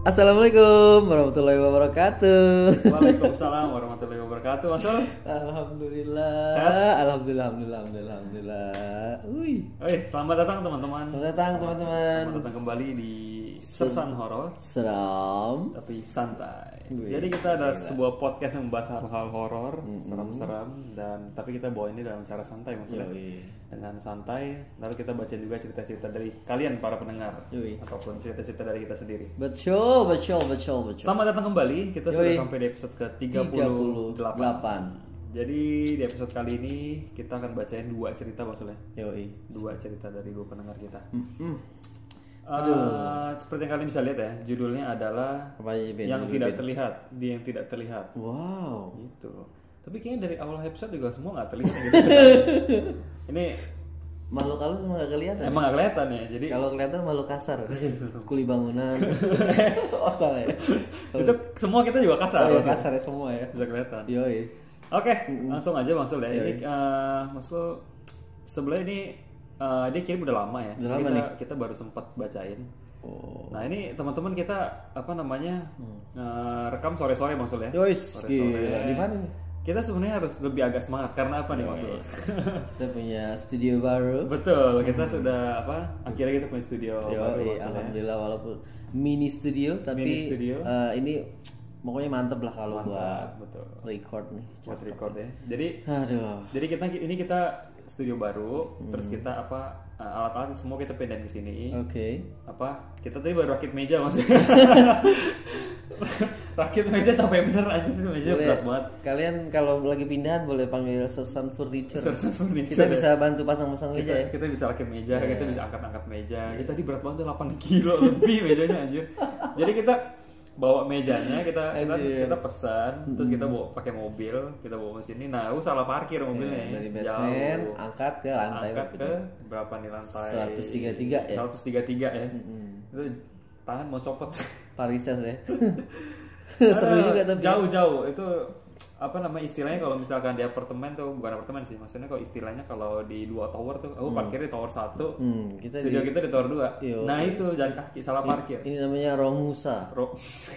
Assalamualaikum warahmatullahi wabarakatuh. Waalaikumsalam warahmatullahi wabarakatuh. Mas Sol. Alhamdulillah. Sehat? Alhamdulillah. Selamat datang teman-teman. Selamat datang teman-teman. Selamat datang kembali di Sersan Horor, Seram. tapi santai. Wih, Jadi kita ada gila. sebuah podcast yang membahas hal-hal horor, seram-seram, dan tapi kita bawa ini dalam cara santai maksudnya. Yoi. Dengan santai, lalu kita baca juga cerita-cerita dari kalian para pendengar, Yoi. ataupun cerita-cerita dari kita sendiri. Betul. Selamat datang kembali. Kita sudah Yoi. sampai di episode ke-38. 38. Jadi di episode kali ini kita akan bacain dua cerita maksudnya. Yoi. Dua cerita dari dua pendengar kita. Aduh. Seperti yang kalian bisa lihat ya, judulnya adalah Apa aja, Ben? yang tidak terlihat, dia yang tidak terlihat. Wow. Gitu. Tapi kayaknya dari awal episode juga semua nggak terlihat gitu. Ini Makhluk halus emang gak kelihatan. emang nggak kelihatan ya. Jadi Kalau kelihatan makhluk kasar. Kuli bangunan. Oh salah ya. itu semua kita juga kasar. Oh, ya, kasar ya semua ya. Bisa kelihatan. Yoi. Oke, langsung aja Masul ya. Yoi. Ini Masul sebelah ini dia kirim udah lama ya. Udah lama Kita baru sempat bacain. Oh. Nah ini teman-teman kita apa namanya rekam sore-sore Masul ya. Yois, gila. Di mana nih? Kita sebenarnya harus lebih agak semangat karena apa nih Masul? Kita punya studio baru. Betul, kita sudah apa? Akhirnya kita punya studio baru Yo, Masul ya. alhamdulillah walaupun mini studio tapi Mini studio. ini pokoknya mantep lah kalau buat Mantap, betul. record nih. Buat record ya. Jadi Aduh. kita studio baru, terus kita apa alat-alat semua kita pindahin ke sini. Oke. Apa kita tadi baru rakit meja maksudnya. Rakit meja capek bener aja tuh meja Boleh. berat banget. Kalian kalau lagi pindahan boleh panggil Sersan Furniture. Sersan Furniture. Kita bisa bantu pasang-pasang meja ya. Kita bisa rakit meja, kita bisa angkat-angkat meja. Kita tadi berat banget tuh 8 kilo lebih mejanya anjir. Jadi kita bawa mejanya, kita pesan, terus kita bawa pakai mobil, kita bawa ke sini. Nah, aku salah parkir mobilnya. Ya, dari basement angkat ke lantai. Angkat ke berapa nih lantai? 133 ya. 133 ya. Itu tangan mau copot. Parises ya. Seru juga tapi. Jauh-jauh itu apa namanya istilahnya kalau misalkan di apartemen tuh bukan apartemen sih, maksudnya kalau istilahnya kalau di 2 tower tuh aku parkir di tower 1, studio kita di tower 2. Yo. Nah itu jalan kaki salah parkir. Ini namanya Romusa.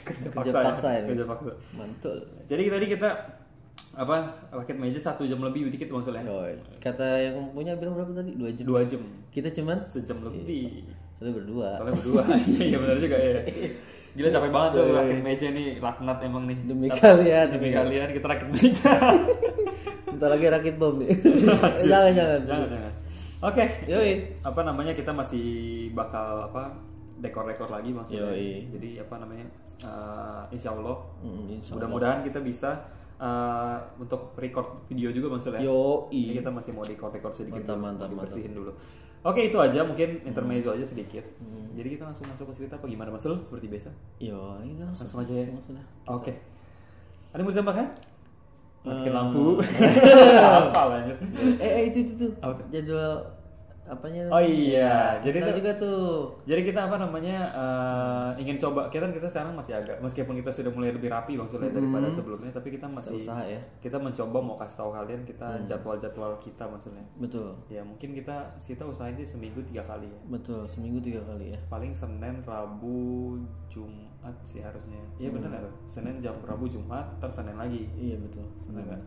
Kerja paksa paksa ya. ini. Kerja paksa. Mantul. Jadi tadi kita apa rakit meja 1 jam lebih dikit maksudnya. Yoi. Kata yang punya bilang berapa tadi? 2 jam. 2 jam. Kita cuman Sejam lebih. soalnya berdua. Soalnya berdua. Iya benar juga ya. Gila capek banget tuh rakit meja nih, laknat emang nih. Demi kalian. Demi kalian kita rakit meja. Bentar lagi rakit bom nih. jangan. Jangan. Oke. Yoi. Apa namanya kita masih bakal apa dekor-dekor lagi maksudnya. Yoi. Jadi apa namanya insya Allah Insya Allah. mudah-mudahan kita bisa untuk record video juga maksudnya. Yoi. Ini kita masih mau dekor-dekor sedikit. Mantap. Bersihin dulu. Oke itu aja mungkin intermezzo aja sedikit. Jadi kita langsung masuk ke cerita apa gimana Mas Sul? Seperti biasa. Yo, ini Langsung aja ya. Langsung dah. Oke. Ada yang mau ditambahkan? Matikan lampu. Apa lanjut? Itu tuh. Apa tuh? Jadwal apanya? Oh iya, jadi tahu tuh- juga tuh. Jadi kita apa namanya ingin coba kita sekarang masih agak meskipun kita sudah mulai lebih rapi maksudnya daripada sebelumnya tapi kita masih Usaha ya. kita mencoba mau kasih tahu kalian kita jadwal-jadwal kita maksudnya. Betul. Ya mungkin kita usahain sih seminggu 3 kali ya. Betul, seminggu 3 kali ya. Paling Senin, Rabu, Jumat sih harusnya. Iya benar nggak tuh? Senin jam Rabu, Jumat, terus Senin lagi. Iya betul. Benar nggak?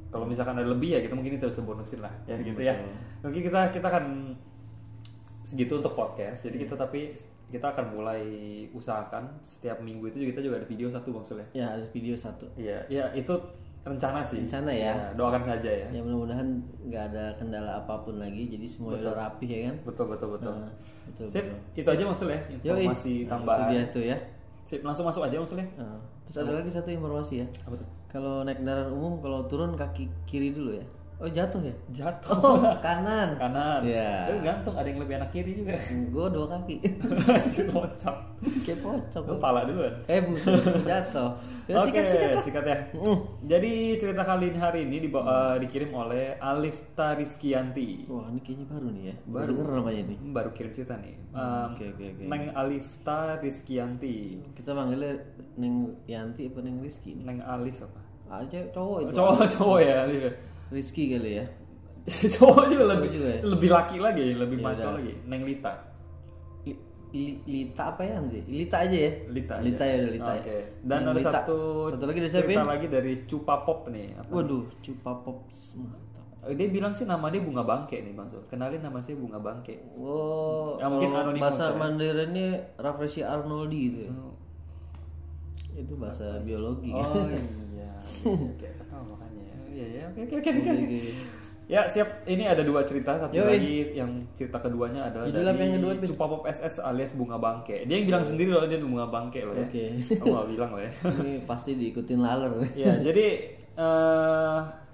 Kalau misalkan ada lebih ya kita mungkin itu bisa bonusin lah ya gitu ya. Mungkin kita akan segitu untuk podcast. Jadi kita akan mulai usahakan setiap minggu itu kita juga ada video satu Bang Sul ya. Ya, ada video 1. Iya, ya itu rencana sih. Rencana ya. Doakan saja ya. Ya mudah-mudahan nggak ada kendala apapun lagi. Jadi semua udah rapi ya kan? Betul. Nah, betul. Sip, betul. itu aja Bang Sul ya. Informasi Yoi. Nah, tambahan. itu dia tuh ya. Sip, langsung masuk aja Bang Sul ya. Nah, terus ada lagi satu informasi ya. Apa tuh? Kalau naik kendaraan umum, kalau turun kaki kiri dulu ya. Oh jatuh ya? Jatuh. Oh kanan. Kanan. Ya. Gantung ada yang lebih enak kiri juga. Gue 2 kaki. Anjir loncat. Kayak pocong. Lu pala duluan. Buset, jatuh. Ya, Oke, sikat. sikat ya. Jadi cerita kali ini hari ini dikirim oleh Alifta Rizkyanti. Wah ini kayaknya baru nih ya. Baru. Denger namanya nih. Baru kirim cerita nih. Oke. Neng Alifta Rizkyanti. Kita manggilnya Neng Yanti apa Neng Rizky nih? Neng Alif apa? Aja cowok itu. Cowok ya Alif. Ya? Rizky kali ya. Cowok juga lebih juga ya? lebih laki lagi, lebih Ya maco udah. lagi. Neng Lita. Lita apa ya nanti? Lita aja ya. Lita aja. Lita ya udah Lita. Oke. Ya. Dan ada Lita. satu lagi dari siapa? cerita lagi dari Cupa Pop nih. Apa Waduh, Cupa Pop mantap. Dia bilang sih nama dia Bunga Bangke nih Bang Sul. Kenalin nama saya Bunga Bangke. Oh, Ya, mungkin kalau anonimus bahasa ya. Mandarinnya Rafresi Arnoldi gitu ya. Itu bahasa biologi. Oh iya. Oke. Oh makanya. Iya. Oke. Ya siap, ini ada 2 cerita, satu Yoi. lagi yang cerita keduanya adalah Judul apa yang kedua, dari Pin? Cupa Pop SS alias Bunga Bangke. Dia yang bilang sendiri loh dia Bunga Bangke loh ya. Oke. Aku gak bilang loh ya. Ini pasti diikutin laler. Ya jadi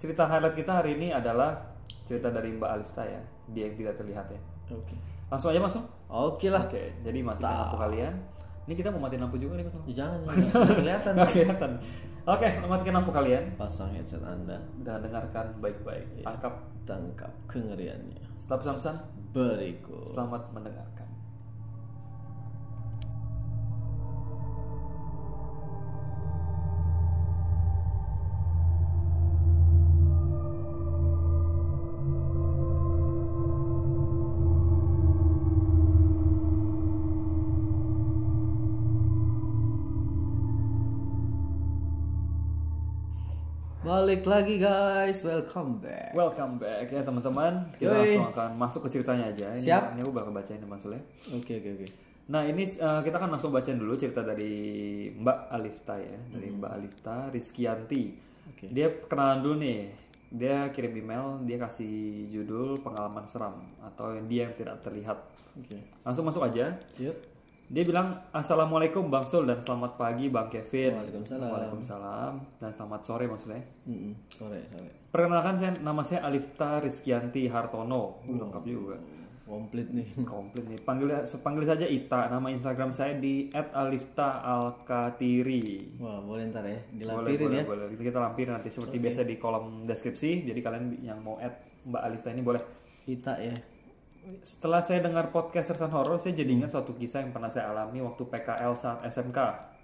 cerita highlight kita hari ini adalah cerita dari Mbak Alifta ya. Dia yang tidak terlihat ya. Oke. Langsung aja masuk. Oke lah. Oke, jadi matikan lampu kalian. Ini kita mau matiin lampu juga nih Mas. Jangan nggak kelihatan. Nggak kelihatan. Oke, matikan lampu kalian Pasang headset Anda, dan dengarkan baik-baik. tangkap kengeriannya. Setelah pesan-pesan, Berikut. selamat mendengarkan. Balik lagi guys, welcome back. Welcome back ya teman-teman. Kita Yoi. langsung akan masuk ke ceritanya aja. Siap. Ini aku bakal bacain nih Mas Sul ya. Oke. Nah ini kita akan langsung bacain dulu cerita dari Mbak Alifta ya. Dari Mbak Alifta Rizkyanti. Oke. Dia kenalan dulu nih. Dia kirim email, dia kasih judul pengalaman seram atau yang dia yang tidak terlihat. Oke. Langsung masuk aja. Yuk. Dia bilang Assalamualaikum Bang Sul dan selamat pagi Bang Kevin. Waalaikumsalam. Waalaikumsalam dan selamat sore Mas Sul ya. Sore. Perkenalkan nama saya Alifta Rizkyanti Hartono. Lengkap juga. Komplit nih. Komplit nih. Panggil saja Ita. Nama Instagram saya di @alifta_alkatiri. Wah, boleh ntar ya, Boleh, dilampirin ya. boleh. Kita lampirin nanti seperti biasa di kolom deskripsi. Jadi kalian yang mau Mbak Alifta ini boleh. Kita ya. Setelah saya dengar podcast Sersan Horor, saya jadi ingat suatu kisah yang pernah saya alami waktu PKL saat SMK.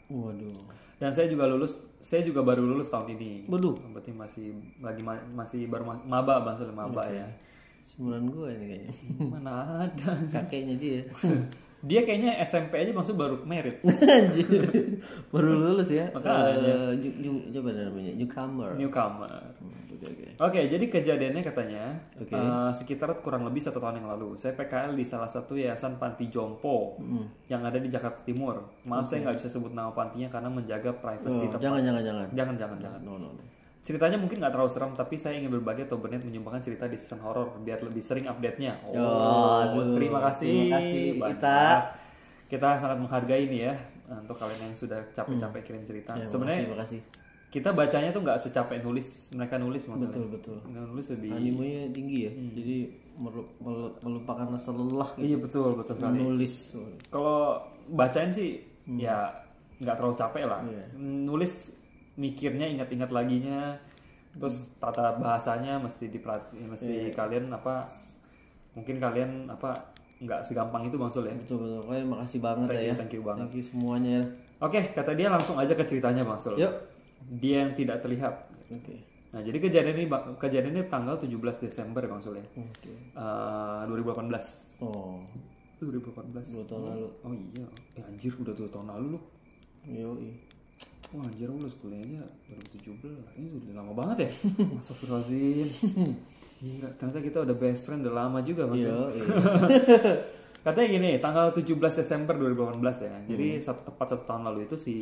Waduh. Dan saya juga baru lulus tahun ini. Waduh. Berarti masih baru maba Bang Sul, maba ya. Seumuran gue ini kayaknya. Mana ada. Kakeknya dia. Dia kayaknya SMP aja maksud baru merit. Anjir. Baru lulus ya. Makanya. Coba namanya newcomer. Oke. Oke, jadi kejadiannya katanya Oke. sekitar kurang lebih 1 tahun yang lalu. Saya PKL di salah satu yayasan panti jompo yang ada di Jakarta Timur. Maaf saya nggak bisa sebut nama pantinya karena menjaga privasi tempat. Jangan. Jangan. No. Ceritanya mungkin nggak terlalu seram, tapi saya ingin berbagi atau berniat menyumbangkan cerita di season horor biar lebih sering update-nya. Terima kasih banyak. Kita sangat menghargai ini ya untuk kalian yang sudah capek-capek kirim cerita. Ya, Sebenarnya makasih. kita bacanya tuh nggak secapek mereka nulis maksudnya. Betul. Mereka nulis lebih. Animenya tinggi ya. Jadi melupakan rasa lelah. Iya betul sekali. Menulis. Kalau bacain sih ya nggak terlalu capek lah. Iya. Nulis mikirnya ingat-ingat laginya, terus tata bahasanya mesti kalian mungkin kalian nggak segampang itu Bang Sul ya. Betul. Kalian makasih banget ya. Thank you banget. Thank you semuanya. Oke, kata dia langsung aja ke ceritanya Bang Sul. Yuk. Dia yang tidak terlihat. Oke. Nah, jadi kejadian ini tanggal 17 Desember Bang Sul ya. Oke. 2018. Oh, 2018. 2 tahun lalu. Oh iya. Anjir udah 2 tahun lalu lu. Yoi. Wah anjir lulus kuliahnya 2017. Ini udah lama banget ya. Astagfirullahaladzim. Gila, ternyata kita udah best friend udah lama juga Mas. Iya. Katanya gini, tanggal 17 Desember 2018 ya. Jadi tepat 1 tahun lalu itu si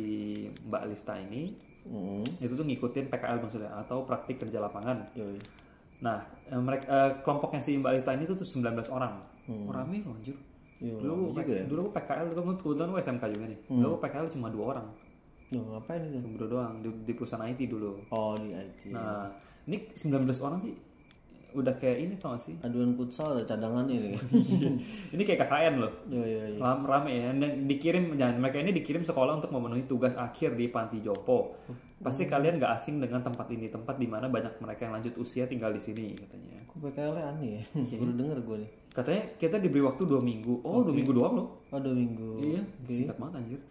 Mbak Alifta ini itu tuh ngikutin PKL maksudnya atau praktik kerja lapangan. Yoi. Nah, kelompoknya si Mbak Alifta ini tuh 19 orang. Rame loh anjir. Dulu aku PKL, kebetulan aku SMK juga nih. Dulu aku PKL cuma 2 orang. Loh, ngapain itu? Berdua doang di perusahaan IT dulu. Oh, di IT. Nah, ini 19 orang sih udah kayak ini tau gak sih? Aduan futsal ada cadangannya ini. Ini kayak KKN loh. Iya. Rame ya. Dan mereka ini dikirim sekolah untuk memenuhi tugas akhir di panti jompo. Pasti kalian gak asing dengan tempat ini, tempat di mana banyak mereka yang lanjut usia tinggal di sini katanya. Kok PKL aneh ya? Baru denger gue nih. Katanya kita diberi waktu 2 minggu. Oh, 2 minggu doang loh. Oh, 2 minggu. Iya, singkat banget anjir.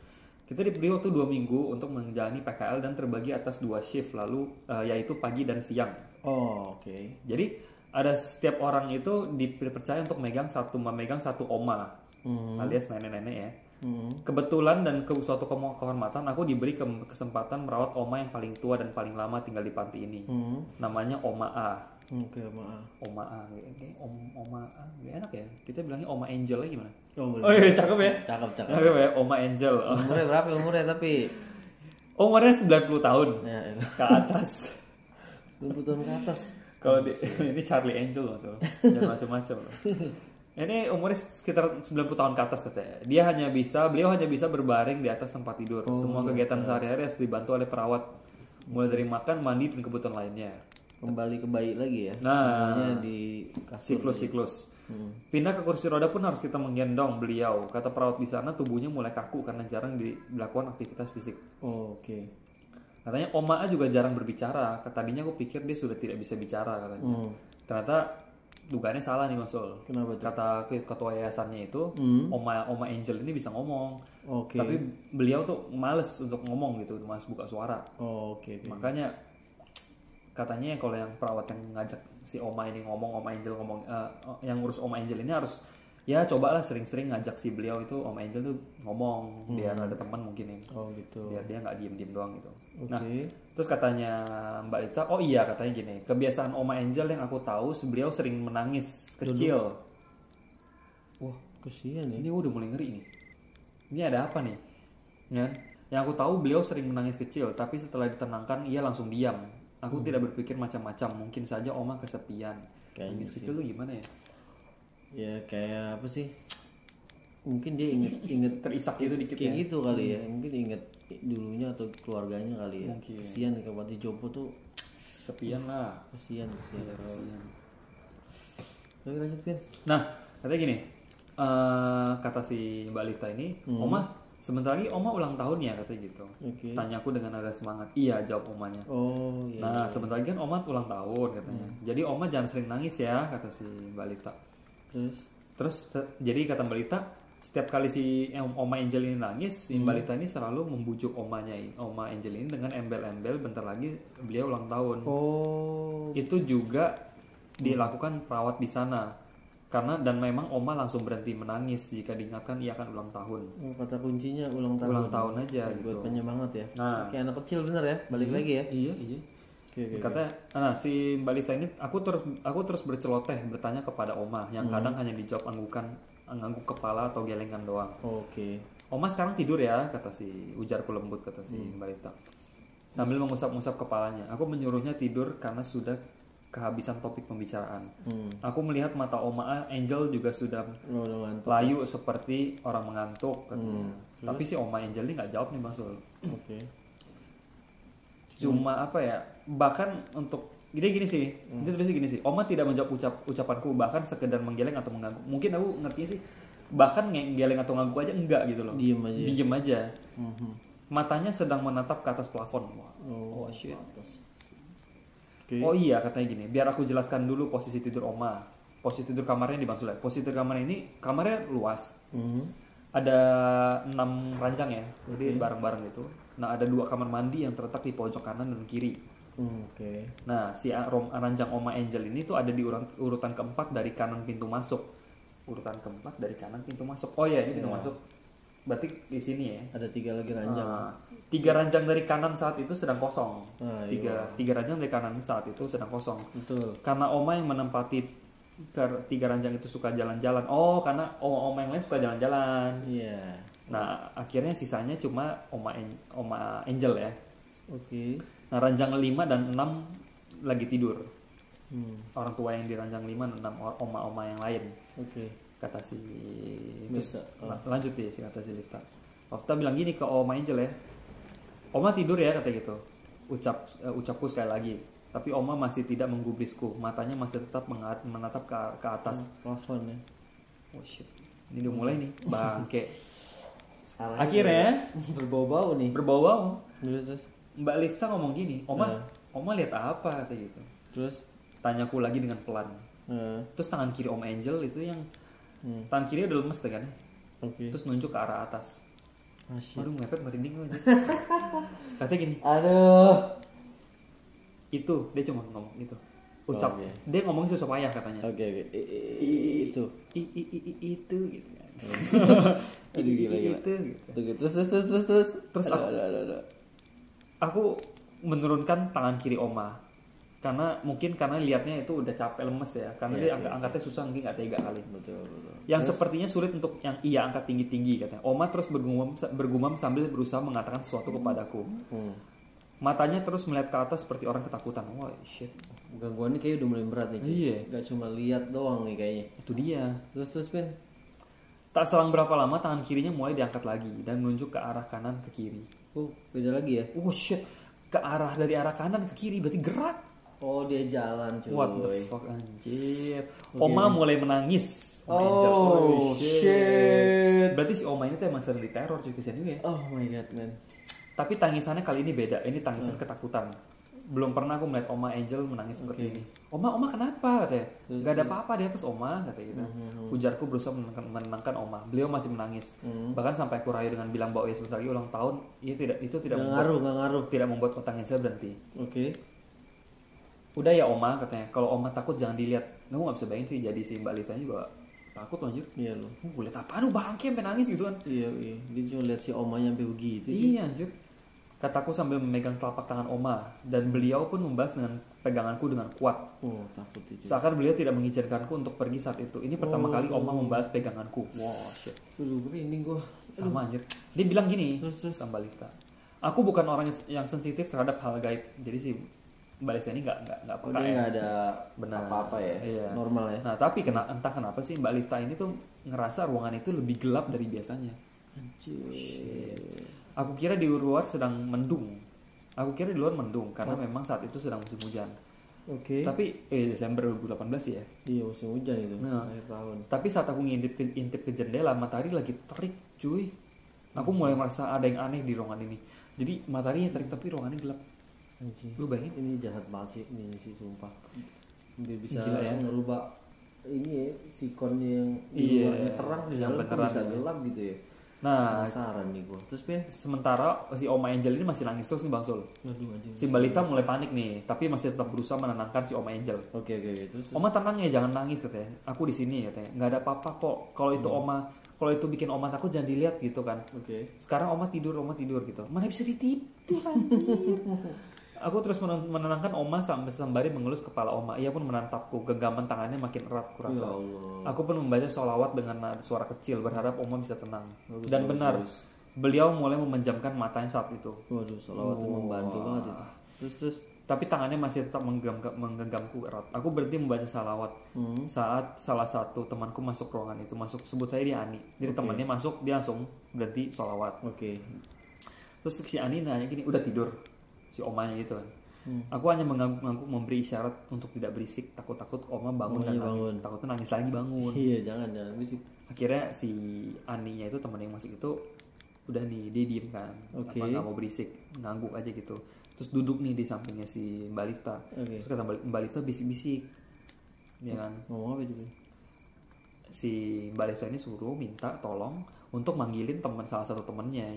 Kita diberi waktu 2 minggu untuk menjalani PKL dan terbagi atas 2 shift lalu yaitu pagi dan siang. Oh, oke. Jadi ada setiap orang itu dipercaya untuk memegang satu oma alias nenek-nenek ya. Kebetulan dan ke suatu kehormatan aku diberi kesempatan merawat oma yang paling tua dan paling lama tinggal di panti ini. Namanya Oma A. Oke, Oma A. Oma A, Oma A, gak enak ya? Kita bilangnya Oma Angel lagi gimana? Oh, iya, cakep ya? Cakep. Cakep ya, Oma Angel. Umurnya berapa umurnya tapi? Umurnya 90 tahun Ya, ke atas. 20 tahun ke atas. Kalau ini Charlie Angel maksudnya, jangan macam-macam loh. Ini umurnya sekitar 90 tahun ke atas katanya. Beliau hanya bisa berbaring di atas tempat tidur. Semua kegiatan sehari-hari harus dibantu oleh perawat, mulai dari makan, mandi dan kebutuhan lainnya. Kembali ke bayi lagi ya. Nah, semuanya di kasur. siklus. Pindah ke kursi roda pun harus kita menggendong beliau. Kata perawat di sana tubuhnya mulai kaku karena jarang dilakukan aktivitas fisik. Oke. Katanya Oma A juga jarang berbicara. Tadinya aku pikir dia sudah tidak bisa bicara katanya. Ternyata dugaannya salah nih Mas Ul. Kenapa tuh? Kata ketua yayasannya itu Oma Angel ini bisa ngomong. Oke. Tapi beliau tuh males untuk ngomong gitu, males buka suara. Oke. Makanya katanya kalau yang perawat yang ngajak si Oma ini ngomong, Oma Angel ngomong, yang ngurus Oma Angel ini harus ya cobalah sering-sering ngajak si beliau itu Oma Angel tuh ngomong biar ada teman mungkin ya. Oh gitu. Biar dia nggak diem-diem doang gitu. Oke. Nah, terus katanya Mbak Lita, oh iya katanya gini, kebiasaan Oma Angel yang aku tahu beliau sering menangis kecil. Wah, kesian ya. ini udah mulai ngeri nih. Ini ada apa nih? Ya, yang aku tahu beliau sering menangis kecil, tapi setelah ditenangkan ia langsung diam. Aku tidak berpikir macam-macam, mungkin saja Oma kesepian. Nangis kecil tuh gimana ya? Ya kayak apa sih? Mungkin dia inget Terisak gitu dikit kayak ya. gitu kali ya. Mungkin inget dulunya atau keluarganya kali ya. Mungkin. Kesian ke Panti Jompo tuh. Kesepian lah. Kesian. Iya, kesian. Oke, lanjut Vin. Nah, katanya gini, kata si Mbak Lita ini, Oma, sebentar lagi Oma ulang tahun ya katanya gitu. Oke. Tanya aku dengan agak semangat. Iya, jawab Omanya. Oh iya. Nah, sebentar lagi kan Oma ulang tahun katanya. Jadi Oma jangan sering nangis ya, kata si Mbak Lita. Terus jadi kata Mbak Lita, setiap kali si Oma Angel ini nangis, si Mbak Lita ini selalu membujuk Oma Angel ini dengan embel-embel bentar lagi beliau ulang tahun. Oh. Itu juga dilakukan perawat di sana. Karena dan memang Oma langsung berhenti menangis jika diingatkan ia akan ulang tahun. Oh, kata kuncinya ulang tahun. Ulang tahun aja buat gitu. penyemangat ya. Nah. Kayak anak kecil bener ya. Balik lagi ya. Iya. Oke. Katanya, nah si Mbak Lisa ini aku terus berceloteh bertanya kepada Oma yang kadang hanya dijawab angguk kepala atau gelengan doang. Oke. Oma sekarang tidur ya, kata si ujarku lembut, kata si Mbak Lita. Sambil mengusap-ngusap kepalanya, aku menyuruhnya tidur karena sudah kehabisan topik pembicaraan. Aku melihat mata Oma Angel juga sudah layu seperti orang mengantuk. Tapi si Oma Angel ini nggak jawab nih Bang Sul. Oke. Cuma apa ya? Bahkan untuk gini sih, itu tulisnya gini sih. Oma tidak menjawab ucapanku, bahkan sekedar menggeleng atau mengangguk. Mungkin aku ngerti sih. Bahkan ngeleng atau ngangguk aja enggak gitu loh. Diem aja. Matanya sedang menatap ke atas plafon. Oh shit. Okay. Oh iya katanya gini, biar aku jelaskan dulu posisi tidur Oma. Posisi tidur kamarnya di Bang Sule. Posisi tidur kamar ini, kamarnya luas. Ada 6 ranjang ya, jadi bareng-bareng gitu. Nah ada 2 kamar mandi yang terletak di pojok kanan dan kiri. Nah si ranjang Oma Angel ini tuh ada di urutan keempat dari kanan pintu masuk. Urutan keempat dari kanan pintu masuk. Oh iya ini pintu masuk. Berarti di sini ya. Ada 3 lagi ranjang. 3 ranjang dari kanan saat itu sedang kosong. 3 ranjang dari kanan saat itu sedang kosong. Betul. Karena Oma yang menempati 3 ranjang itu suka jalan-jalan. Oh, karena Oma yang lain suka jalan-jalan. Iya. Nah, akhirnya sisanya cuma Oma Angel ya. Oke. Nah, ranjang 5 dan 6 lagi tidur. Orang tua yang di ranjang 5 dan 6 Oma yang lain. Oke. Kata si terus lanjut deh si kata si Lifta. Lifta bilang gini ke Oma Angel ya. Oma tidur ya kata gitu. Ucapku sekali lagi. Tapi Oma masih tidak menggubrisku. Matanya masih tetap menatap ke atas plafon ya. Oh shit. Ini udah mulai nih bangke. Akhirnya berbau-bau nih. Berbau-bau. Terus Mbak Lifta ngomong gini, Oma lihat apa kata gitu. Terus tanyaku lagi dengan pelan. Terus tangan kiri Om Angel itu yang tangan kiri udah lemes kan ya. Terus nunjuk ke arah atas. Aduh ngepet merinding gue aja. Katanya gini. Aduh. Itu dia cuma ngomong gitu. ucap. Oke. Dia ngomongnya susah payah katanya. Oke. Itu. Itu gitu kan. Aduh, gila. Itu gitu. Terus Terus aku menurunkan tangan kiri Oma karena lihatnya itu udah capek lemes ya, karena dia angkatnya susah, mungkin nggak tega kali. Betul. Yang sepertinya sulit untuk yang ia angkat tinggi katanya. Oma terus bergumam sambil berusaha mengatakan sesuatu kepadaku. Matanya terus melihat ke atas seperti orang ketakutan. Wah, shit. Gangguan ini kayaknya udah mulai berat nih. Iya. Gak cuma lihat doang nih kayaknya. Itu dia. Terus Pin. Tak selang berapa lama tangan kirinya mulai diangkat lagi dan menunjuk ke arah kanan ke kiri. Beda lagi ya? Oh shit. Dari arah kanan ke kiri berarti gerak. Oh, dia jalan cuy. What the fuck anjir. Oma mulai menangis. Oh shit. Berarti si Oma ini tuh emang sering diteror cuy kesian juga ya. Oh my god man. Tapi tangisannya kali ini beda. Ini tangisan ketakutan. Belum pernah aku melihat Oma Angel menangis seperti ini. Oma kenapa katanya? Gak ada apa-apa di atas Oma katanya gitu. Ujarku berusaha menenangkan Oma. Beliau masih menangis. Bahkan sampai aku rayu dengan bilang bahwa sebentar lagi ulang tahun. Itu tidak ngaruh. Tidak membuat tangisnya berhenti. Oke. Udah ya Oma katanya. Kalau Oma takut jangan dilihat. Kamu gak bisa bayangin sih jadi si Mbak Lisa juga takut anjir. Iya loh. Gue liat apaan lu bangke sampai nangis gitu kan. Iya. Dia cuma lihat si omanya sampai begitu. Iya anjir. Kataku sambil memegang telapak tangan Oma dan beliau pun membahas dengan peganganku dengan kuat. Oh, takut itu. Seakan beliau tidak mengizinkanku untuk pergi saat itu. Ini pertama kali Oma membahas peganganku. Wow, shit. Ini gue Sama anjir. Dia bilang gini, Terus. sama Balita. Aku bukan orang yang sensitif terhadap hal gaib. Jadi sih Balita ini nggak peka ya. Nggak ada Benar. apa-apa ya. Iya. Normal ya. Nah, tapi entah kenapa sih Mbak Lifta ini tuh ngerasa ruangan itu lebih gelap dari biasanya. Anjir. Aku kira di luar sedang mendung. Karena memang saat itu sedang musim hujan. Oke. Tapi Desember 2018 ya. Iya, musim hujan itu. Nah. Akhir tahun. Tapi saat aku ngintip ke jendela, matahari lagi terik, cuy. Aku mulai merasa ada yang aneh di ruangan ini. Jadi mataharinya terik tapi ruangannya gelap. Anjir. Lu bayangin? Ini jahat banget sih ini sih sumpah. Dia bisa Gila ya. ngerubah ini ya, sikonnya yang di Iya, luarnya terang di yang dalam beneran bisa ya. gelap gitu ya. Nah, Penasaran nih gua. Terus Pin? sementara si Oma Angel ini masih nangis terus nih Bang Sul. Aduh anjing. Si Balita mulai panik nih, tapi masih tetap berusaha menenangkan si Oma Angel. Oke. Terus. Oma tenang ya, jangan nangis katanya. Aku di sini katanya. Nggak ada apa-apa kok. Kalau itu bikin Oma takut jangan dilihat gitu kan. Oke. Sekarang Oma tidur gitu. Mana bisa ditidur anjir. Aku terus menenangkan Oma sembari mengelus kepala Oma. Ia pun menatapku, genggaman tangannya makin erat kurasa. Ya Allah. Aku pun membaca sholawat dengan suara kecil, berharap Oma bisa tenang. Dan bagus, benar, bagus. beliau mulai memejamkan matanya saat itu. Waduh, sholawat itu membantu banget itu. Terus. Tapi tangannya masih tetap menggenggamku erat. Aku berhenti membaca salawat saat salah satu temanku masuk ruangan itu. Sebut saya dia Ani. Jadi temannya masuk, dia langsung berhenti sholawat. Oke. Terus si Ani nanya gini, udah tidur? Si omanya gitu kan. Aku hanya mengangguk memberi isyarat untuk tidak berisik. Takut-takut Oma bangun dan nangis. Takutnya nangis lagi bangun. Iya, jangan berisik. Akhirnya si Aninya itu teman yang masuk itu udah nih, dia diem kan. Oke. Nggak mau berisik, ngangguk aja gitu. Terus duduk nih di sampingnya si Mbak Lifta. Oke. Terus kata Mbak Lifta bisik-bisik. Ya kan. Ngomong apa itu? Si Mbak Lifta ini suruh minta tolong untuk manggilin salah satu temennya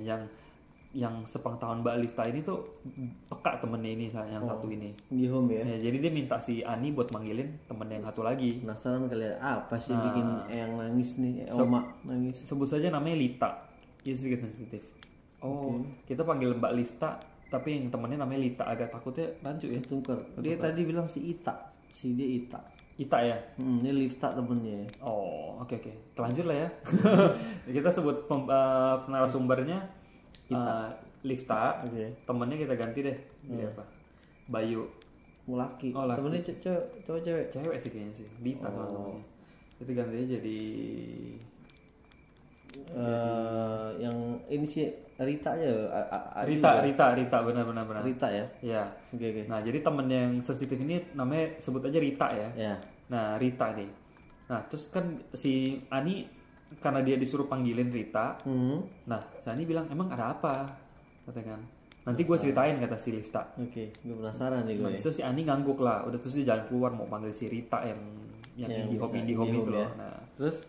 yang sepengetahuan Mbak Lifta ini tuh peka temennya ini yang satu ini. Di home ya. Ya, jadi dia minta si Ani buat manggilin temen yang satu lagi. Penasaran kalian apa sih bikin yang nangis nih? Oma nangis. Sebut saja namanya Lita. Dia sedikit sensitif. Oh, kita panggil Mbak Lifta, tapi yang temennya namanya Lita, agak takutnya rancu ya. Tukar. Dia tadi bilang si Ita. Dia Ita. Ita ya. Ini Lifta temennya. Oh, oke. Terlanjur lah ya. Kita sebut narasumbernya Lifta. Oke. Temennya kita ganti deh. Jadi apa? Bayu. Laki. Oh, laki. Temennya cewek. Cewek sih kayaknya sih. Lita sama namanya. Itu gantinya jadi yang ini sih Rita aja. Rita benar. Rita ya. Ya. Oke. Nah, jadi temen yang sensitif ini namanya sebut aja Rita ya. Ya. Nah, Rita nih. Nah, terus kan si Ani karena dia disuruh panggilin Rita. Nah, si Ani bilang, "Emang ada apa?" Katanya kan. Nanti gue ceritain kata si Lifta. Oke, gue penasaran nih gue. Nah, terus si Ani ngangguk lah. Udah terus dia jalan keluar mau panggil si Rita yang indie home itu loh. Ya. Nah, Terus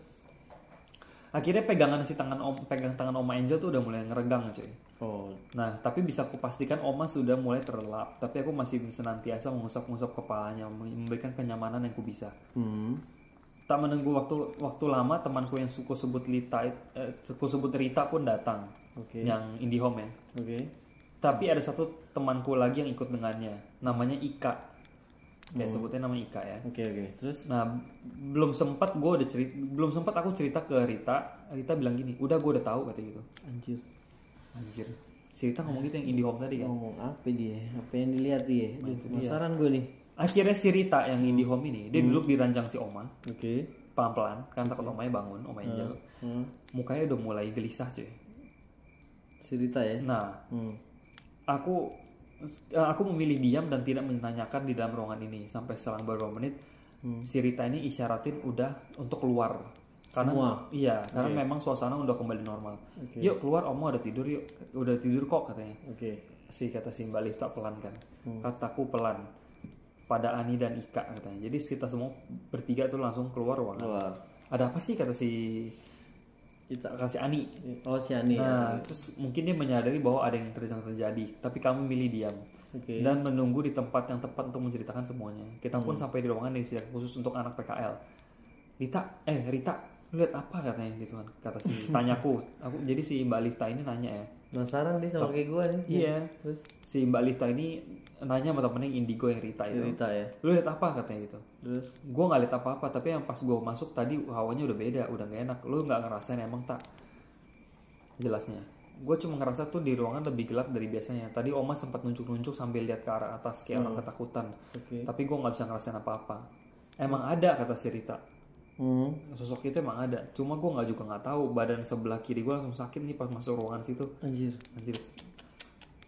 Akhirnya pegang tangan Oma Angel tuh udah mulai ngeregang cuy. Oh. Nah, tapi bisa aku pastikan Oma sudah mulai terlelap. Tapi aku masih senantiasa mengusap-ngusap kepalanya, memberikan kenyamanan yang ku bisa. Tak menunggu waktu lama, temanku yang suku sebut Rita pun datang. Yang IndiHome ya. Tapi ada satu temanku lagi yang ikut dengannya, namanya Ika. Kayak sebutnya nama Ika ya. Terus? Nah, belum sempat aku cerita ke Rita. Rita bilang gini, udah gue udah tahu katanya gitu. Anjir. Si Rita ngomong gitu yang IndiHome tadi kan. Ngomong apa dia? Apa yang dilihat dia? Penasaran gue nih. Akhirnya si Rita yang IndiHome ini, dia duduk di ranjang si Oma. Pelan-pelan, kan takut Omanya bangun, Oma Angel. Mukanya udah mulai gelisah cuy. Si Rita ya? Nah, aku memilih diam dan tidak menanyakan di dalam ruangan ini sampai selang beberapa menit. Si Rita ini isyaratin udah untuk keluar karena semua? Iya, karena memang suasana udah kembali normal. Yuk keluar, Oma udah tidur yuk. Udah tidur kok katanya. Kata si Mbak Lifta pelan kan. Kataku pelan pada Ani dan Ika katanya. Jadi kita semua bertiga tuh langsung keluar ruangan. Ada apa sih kata si kita kasih Ani. Si Ani. Nah, terus mungkin dia menyadari bahwa ada yang terjadi, tapi kami milih diam dan menunggu di tempat yang tepat untuk menceritakan semuanya. Kita pun sampai di ruangan yang disediakan khusus untuk anak PKL. Rita, lu lihat apa katanya gitu kan? Kata si tanyaku. Jadi si Mbak Lista ini nanya ya. Penasaran dia sama kayak gue nih. Iya. Terus si Mbak Lista ini nanya sama temennya Indigo yang Rita itu. Rita ya. Lu lihat apa katanya gitu. Terus gue nggak lihat apa-apa, tapi yang pas gue masuk tadi hawanya udah beda, udah gak enak. Lu nggak ngerasain emang tak? Jelasnya. Gue cuma ngerasa tuh di ruangan lebih gelap dari biasanya. Tadi Oma sempat nunjuk-nunjuk sambil lihat ke arah atas kayak orang ketakutan. Tapi gue nggak bisa ngerasain apa-apa. Emang ada kata si Rita. Sosok itu emang ada. Cuma gue nggak tahu. Badan sebelah kiri gue langsung sakit nih pas masuk ruangan situ. Anjir.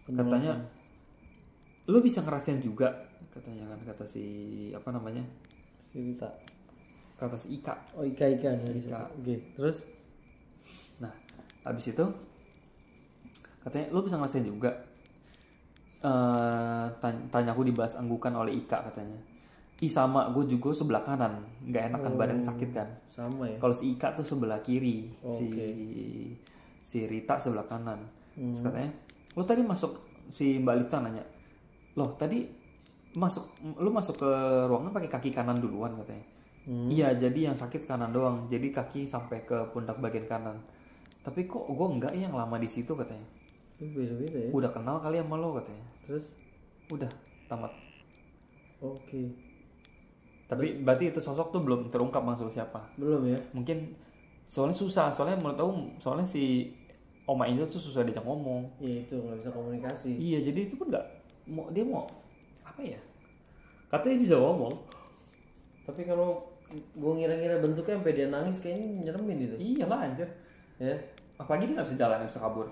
Katanya, lu bisa ngerasain juga katanya kan, kata si apa namanya? Si Rita. Kata si Ika. Ika. Terus? Nah, habis itu katanya lu bisa ngerasain juga. Tanyaku dibalas anggukan oleh Ika katanya. Sama, gue juga sebelah kanan, nggak enakan badan sakit kan. Sama ya. Kalau si Ika tuh sebelah kiri, si Rita sebelah kanan. Terus katanya, lu tadi masuk, si Mbak Lita nanya, loh tadi lu masuk ke ruangan pakai kaki kanan duluan katanya. Iya, jadi yang sakit kanan doang, jadi kaki sampai ke pundak bagian kanan. Tapi kok gue enggak yang lama di situ katanya. Beda-beda ya. Udah kenal kali sama lo katanya. Terus? Udah tamat. Tapi berarti itu sosok tuh belum terungkap maksud siapa? Belum ya? Mungkin soalnya susah, soalnya menurut aku, soalnya si Oma Angel tuh susah diajak ngomong. Iya itu nggak bisa komunikasi. Iya, jadi itu pun dia mau apa ya? Katanya bisa ngomong. Tapi kalau gue ngira-ngira bentuknya sampai dia nangis kayaknya nyeremin itu. Iyalah anjir. Ya. Apalagi dia nggak bisa jalan, nggak bisa kabur.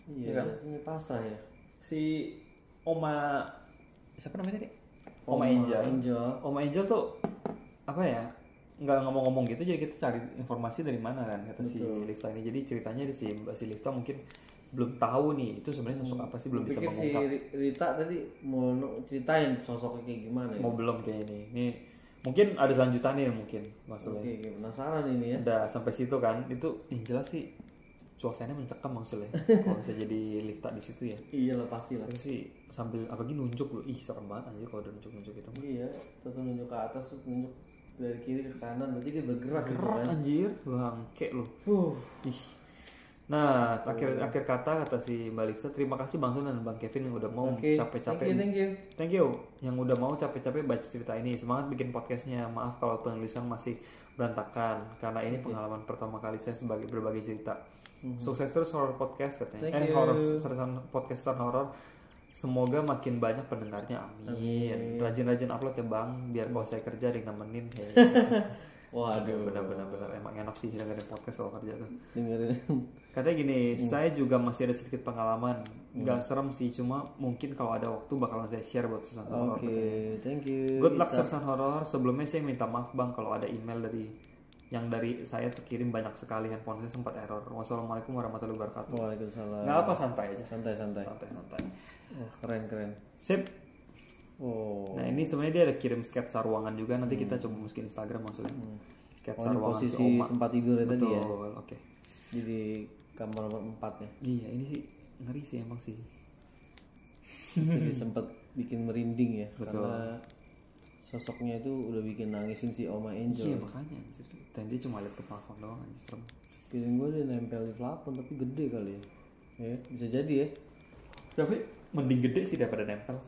Iya kan? Ini pasrah ya. Si Oma siapa namanya tadi? Oma Angel. Oma Angel tuh apa ya? Nggak ngomong-ngomong gitu, jadi kita cari informasi dari mana kan, kata si Lifta ini. Jadi ceritanya si Lifta mungkin belum tahu nih itu sebenarnya sosok apa sih, belum bisa mengungkap. Si Rita tadi mau ceritain sosoknya kayak gimana ya? Mau belum kayak ini mungkin ada selanjutannya mungkin maksudnya. Oke, penasaran ini ya. Udah sampai situ kan, itu yang jelas sih suasananya mencekam maksudnya. Kalau bisa jadi Lifta di situ ya. Iyalah pastilah. Terus sih sambil apalagi nunjuk loh, serem banget aja kalau udah nunjuk gitu. Iya, tuh nunjuk ke atas, nunjuk dari kiri ke kanan, berarti dia bergerak gitu kan. Anjir, bangke loh. Nah, akhir kata si Mbak Lisa, terima kasih Bang Sun dan Bang Kevin yang udah mau capek-capek. Thank you. Yang udah mau capek-capek baca cerita ini. Semangat bikin podcastnya. Maaf kalau penulisan masih berantakan karena ini pengalaman pertama kali saya sebagai berbagi cerita. Sukses terus horror podcast katanya. Podcast horror. Semoga makin banyak pendengarnya. Amin. Rajin-rajin upload ya Bang, biar kalau saya kerja ada yang nemenin. Waduh, benar-benar emang enak sih dengerin podcast kalau kerja tuh. Dengerin. Katanya gini, saya juga masih ada sedikit pengalaman. Gak serem sih, cuma mungkin kalau ada waktu bakalan saya share buat Sersan Horor. Oke, thank you. Good luck Sersan Horor. Sebelumnya saya minta maaf Bang kalau ada email dari saya terkirim banyak sekali, handphone saya sempat error. Wassalamualaikum warahmatullahi wabarakatuh. Waalaikumsalam. Gak apa, santai aja. Santai. Oh, keren. Sip. Nah ini sebenarnya dia ada kirim sketsa ruangan juga, nanti kita coba masukin Instagram maksudnya. Sketsa ruangan posisi tempat tidur tadi ya. Oke. Jadi kamar nomor 4 ya. Iya, ini sih ngeri sih emang sih. Jadi sempat bikin merinding ya. Betul. Karena sosoknya itu udah bikin nangisin si Oma Angel. Iya makanya anjir. Dan dia cuma lihat ke plafon doang anjir, serem. Feeling gue dia nempel di plafon tapi gede kali ya. Ya, bisa jadi ya. Tapi mending gede sih daripada nempel.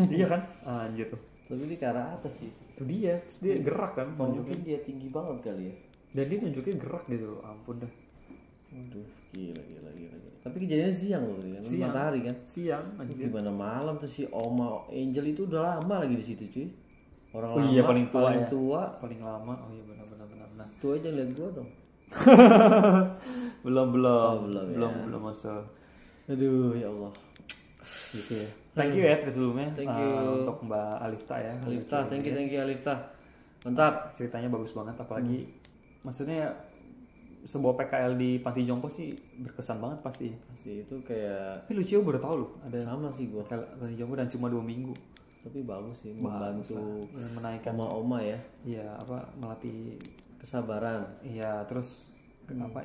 Iya kan? Anjir tuh. Tapi ini ke arah atas sih. Itu dia, terus dia gerak kan Mungkin nunjukin. dia tinggi banget kali ya. Dan dia nunjukin gerak gitu loh, ampun dah. Waduh, gila. Tapi kejadiannya siang loh kan. Siang. Matahari kan. Siang anjir. Gimana malam tuh si Oma Angel itu udah lama lagi di situ cuy. Orang Oh lama, iya, paling tua ya. paling lama. Oh iya benar. tua aja lihat gua dong. belum ya. masuk. Aduh ya Allah. Gitu ya. Thank you ya sebelumnya. Thank you. Untuk Mbak Alifta ya. Alifta, thank you Alifta. Mantap. Ceritanya bagus banget, apalagi maksudnya sebuah PKL di Panti Jompo sih berkesan banget pasti. Pasti itu kayak Ini lucu, baru tahu loh ada sama sih gua. PKL Panti Jompo dan cuma 2 minggu. Tapi bagus sih membantu Dan menaikkan oma-oma ya, iya apa melatih kesabaran. iya terus apa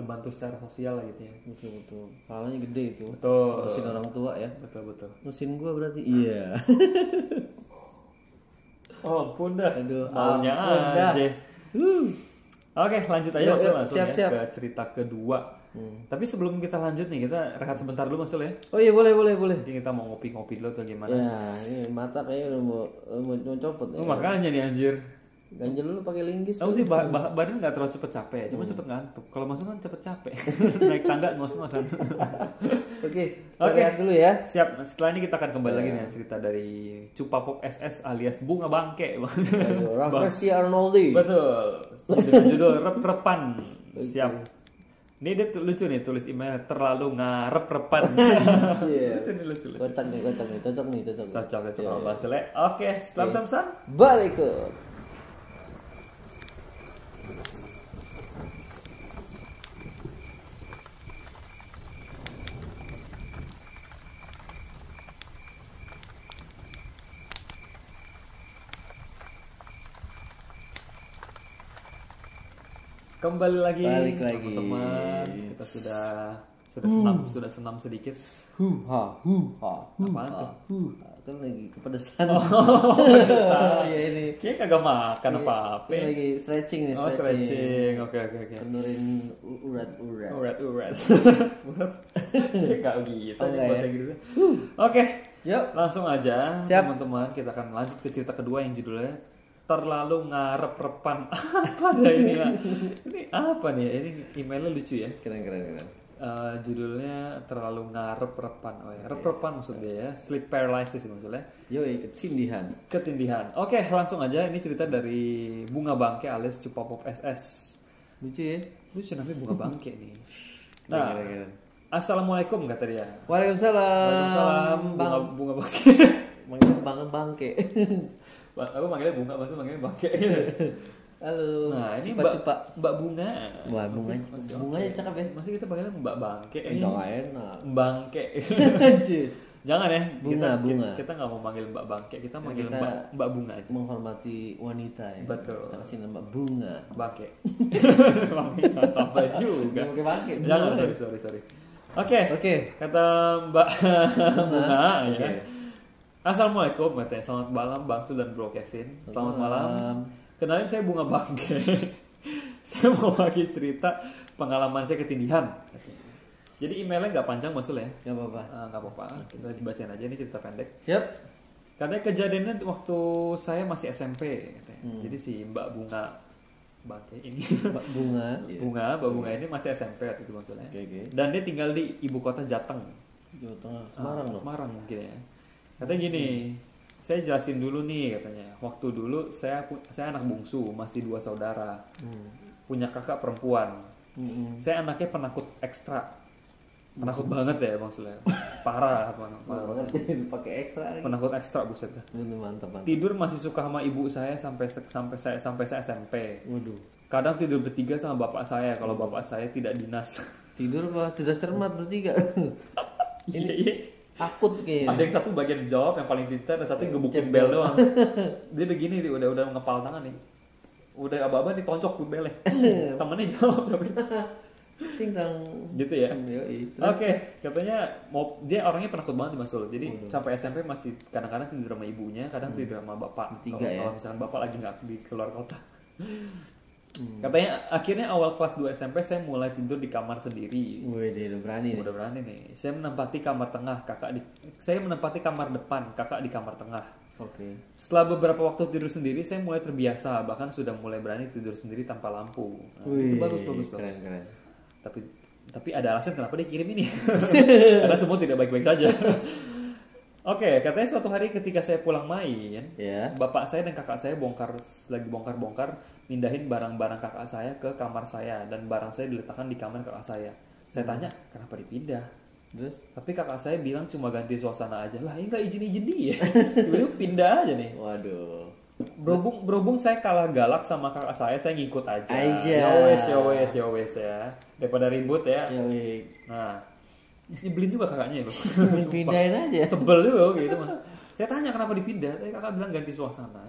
bantu secara sosial lah gitu ya. Betul. Pahalanya gede itu. Betul. Ngurusin orang tua ya. Betul. Ngurusin gua berarti. Iya. Oh, ampun dah. Aduh, Maunya ampun dah. aja. Oke, lanjut aja Yuk, Mas, yuk, langsung siap. ke cerita kedua. Tapi sebelum kita lanjut nih, kita rehat sebentar dulu Mas Sul ya. Oh iya boleh. Jadi kita mau ngopi-ngopi dulu atau gimana? Ya, ini mata kayaknya udah mau copot ya. Oh, makanya nih anjir. Ganjel dulu pakai linggis. Tahu sih badan nggak terlalu cepet capek, cuma cepet ngantuk. Kalau Mas Sul kan cepet capek. Naik tangga ngos-ngosan. Oke, lihat dulu ya. Siap. Setelah ini kita akan kembali lagi nih cerita dari Cupapop SS alias Bunga Bangke. Raffi Arnoldi. Betul. Dengan judul Rep-repan. Siap. Ini dia lucu nih tulis email terlalu ngarep-repan. lucu. Kocak nih, cocok nih. Cocok sama Bang Sule. Oke, selamat samsan. Balik ke Kembali lagi. Balik lagi. Teman-teman, kita sudah senam sedikit. Apaan tuh? Kan lagi kepedesan. Ya ini. Kayak kagak makan apa-apa. Ini lagi stretching nih, Oh, stretching. Oke. Penurin urat. Urat. Kayak gitu Enggak bahasa ya? Inggrisnya. Oke. Yuk. Langsung aja Siap. teman-teman, kita akan lanjut ke cerita kedua yang judulnya terlalu ngarep-repan. Apa dah ini ya? Ini apa nih? Ini emailnya lucu ya. Keren. Judulnya terlalu ngarep-repan. Oh ya, rep-repan maksudnya ya. Sleep paralysis maksudnya. Yoi, Ketindihan. Oke, langsung aja. Ini cerita dari Bunga Bangke alias Cupapop SS. Lucu ya. Lucu namanya Bunga Bangke nih. Nah, Keren. Assalamualaikum kata dia. Waalaikumsalam. Bunga Bangke. Manggil Bangke. Aku manggilnya Bunga, maksudnya manggilnya Bangke. Halo. Nah, ini Cupa. Mbak Bunga. Wah, bunganya cakep ya. Masih kita panggilnya Mbak Bangke. Enggak enak. Bangke. Anjir. Jangan ya. Bunga. Kita nggak mau manggil Mbak Bangke, kita manggil kita Mbak Bunga aja. Menghormati wanita ya. Betul. Kita kasih nama Bunga. Bangke. Apa juga. Pakai Bangke. Jangan, sorry. Oke. Kata Mbak Bunga ya. Assalamualaikum katanya. Selamat malam Bang Sul dan Bro Kevin. Selamat malam. Kenalin saya Bunga Bangke. Saya mau bagi cerita pengalaman saya ketindihan. Jadi emailnya nggak panjang Mas Sul ya? Gak apa-apa. Nggak apa-apa. Kita dibacain aja, ini cerita pendek. Yap. Karena kejadiannya waktu saya masih SMP. Katanya. Jadi si Mbak Bunga Bangke ini. Mbak Bunga ini masih SMP waktu itu Mas Sul ya. Oke. Dan dia tinggal di ibu kota Jateng. Jawa Tengah, Semarang loh. Semarang mungkin ya. Katanya gini, saya jelasin dulu nih katanya. Waktu dulu saya anak bungsu, masih 2 saudara. Punya kakak perempuan. Saya anaknya penakut ekstra. Penakut banget ya maksudnya. Parah banget pakai ekstra lagi. Penakut ekstra buset dah. Mantap. Tidur masih suka sama ibu saya sampai saya SMP. Waduh. Kadang tidur bertiga sama bapak saya kalau bapak saya tidak dinas. Tidur apa? Tidak cermat bertiga. Iya. Akut kayaknya. Ada yang satu bagian jawab yang paling pintar, dan satu yang gebukin bel doang. Dia begini, dia udah ngepal tangan nih. udah aba-aba ditoncok tuh beleh. Temennya jawab tapi Tingtang. gitu ya. Yoi. Oke, katanya mau dia orangnya penakut banget di Masul. Jadi sampai SMP masih kadang-kadang tidur sama ibunya, kadang tidur sama bapak. Tiga ya? Kalau misalkan bapak lagi nggak di keluar kota. Katanya akhirnya awal kelas 2 SMP saya mulai tidur di kamar sendiri. Wih, dia udah berani nih. Udah berani nih. Saya menempati kamar tengah, saya menempati kamar depan, kakak di kamar tengah. Oke. Setelah beberapa waktu tidur sendiri, saya mulai terbiasa, bahkan sudah mulai berani tidur sendiri tanpa lampu. Nah, itu bagus. Keren. Tapi ada alasan kenapa dia kirim ini. Karena semua tidak baik-baik saja. Oke, katanya suatu hari ketika saya pulang main, Ya. bapak saya dan kakak saya lagi bongkar-bongkar, mindahin barang-barang kakak saya ke kamar saya, dan barang saya diletakkan di kamar kakak saya. Saya tanya, kenapa dipindah? Terus? Tapi kakak saya bilang cuma ganti suasana aja. Lah, ini nggak izin-izin dia. Tiba-tiba pindah aja nih. Waduh. Berhubung saya kalah galak sama kakak saya ngikut aja. Aja. Ya wes ya. Daripada ribut ya. Yoi. Nah, nyebelin juga kakaknya loh. Pindahin aja. Sebel juga gitu mah. Saya tanya kenapa dipindah, tapi kakak bilang ganti suasana.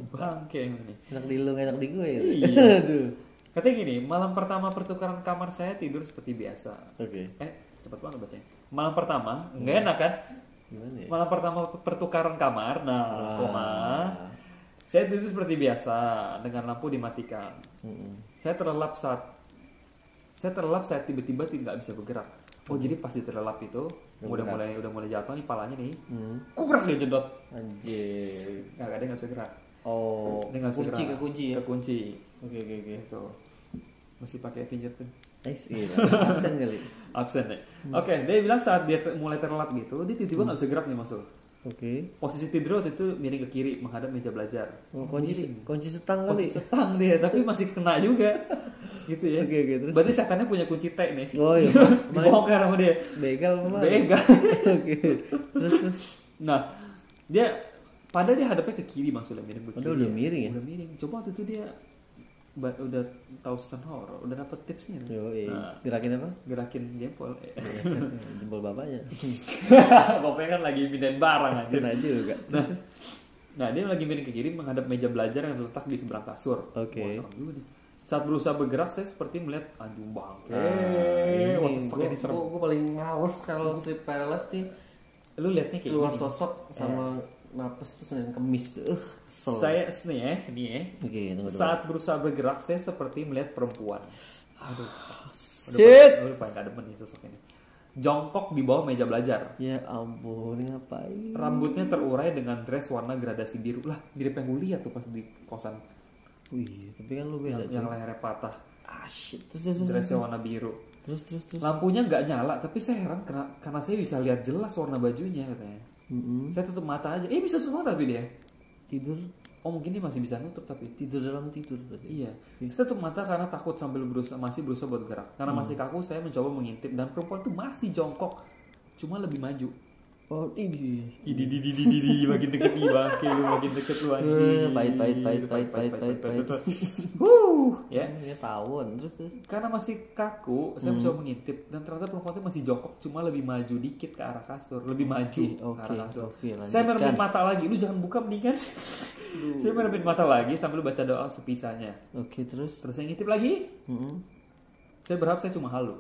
Bangke ini. Enak di lu, enak di gue. Iya. Aduh. Katanya gini, malam pertama pertukaran kamar saya tidur seperti biasa. Oke. Cepet banget bacanya. Malam pertama, nggak enak kan? Gimana ya? Malam pertama pertukaran kamar, koma. Saya tidur seperti biasa dengan lampu dimatikan. Saya terlelap saat tiba-tiba tidak bisa bergerak. Oh jadi pas terlelap itu udah mulai jatuh nih palanya nih. Kubrak dia jedot. Anjir. Nggak, dia nggak bisa gerak. Oh. Dia nggak bisa Kunci gerak. ke kunci ya. Kekunci. Oke. Gitu. Mesti pakai fingerprint. Nice. Iya. Absen kali. Absen ya. Oke, dia bilang saat dia mulai terlelap gitu, dia tiba-tiba nggak bisa gerak nih masuk. Oke. Posisi tidur waktu itu miring ke kiri menghadap meja belajar. Oh, kunci setang kali. Setang dia, tapi masih kena juga. Gitu ya. Oke, terus. Berarti setannya punya kunci T nih. Oh iya. Dibongkar sama dia. Begal apa? Begal. Oke. Terus. Nah, padahal dia hadapnya ke kiri maksudnya miring ke kiri. Udah miring ya? Udah miring. Coba waktu itu dia udah tahu season horror, udah dapet tipsnya. Nah, gerakin apa? Gerakin jempol. Jempol bapaknya. Bapaknya kan lagi pindahin barang aja. Kena juga. Nah, dia lagi miring ke kiri menghadap meja belajar yang terletak di seberang kasur. Oke. Wah, serem juga nih. Saat berusaha bergerak, saya seperti melihat anjing bangke. What the fuck, ini serem. Gue paling males kalau sleep paralysis nih. Lu liatnya kayak Keluar gini. sosok sama napas tuh Senin Kemis tuh. Saya nih ya. Oke, tunggu. Saat berusaha bergerak, saya seperti melihat perempuan. Aduh. Shit. Udah paling gak demen nih sosok ini. Jongkok di bawah meja belajar. Ya ampun, ngapain? Rambutnya terurai dengan dress warna gradasi biru. Lah, mirip yang gue lihat tuh pas di kosan. Wih, tapi kan lu beda. Yang lehernya patah. Ah shit. Terus. Dressnya warna biru. Terus. Lampunya nggak nyala, tapi saya heran karena saya bisa lihat jelas warna bajunya katanya. Saya tutup mata aja. Bisa tutup mata tapi dia tidur. Oh mungkin dia masih bisa nutup tapi Tidur dalam tidur berarti. iya. Saya tutup mata karena takut sambil masih berusaha buat gerak. Karena masih kaku, saya mencoba mengintip dan perempuan itu masih jongkok, cuma lebih maju. Oh ini. Makin deket nih bangke lu, makin deket lu anjing. Pahit. Ya. Ini tawon terus. Karena masih kaku, saya mencoba mengintip dan ternyata perempuan itu masih jongkok, cuma lebih maju dikit ke arah kasur, lebih maju ke arah kasur. Saya meremit mata lagi, lu jangan buka mendingan. Saya meremit mata lagi sambil baca doa sepisahnya. Oke, terus saya ngintip lagi. Saya berharap saya cuma halu.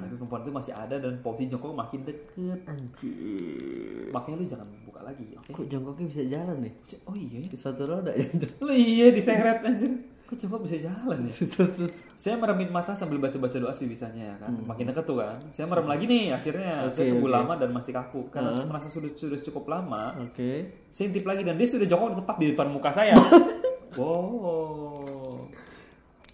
Tapi perempuan itu masih ada dan posisi jongkok makin deket. Anjir. Makanya lu jangan buka lagi, oke? Kok jongkoknya bisa jalan nih? Oh iya ya. Di sepatu roda ya. Oh iya diseret anjir. Kok jongkok bisa jalan ya? Terus. Saya meremit mata sambil baca-baca doa sebisanya kan. Makin deket tuh kan. Saya merem lagi nih akhirnya. Saya tunggu lama dan masih kaku. Karena saya merasa sudah cukup lama. Oke. Saya intip lagi dan dia sudah jongkok tepat di depan muka saya. Wow.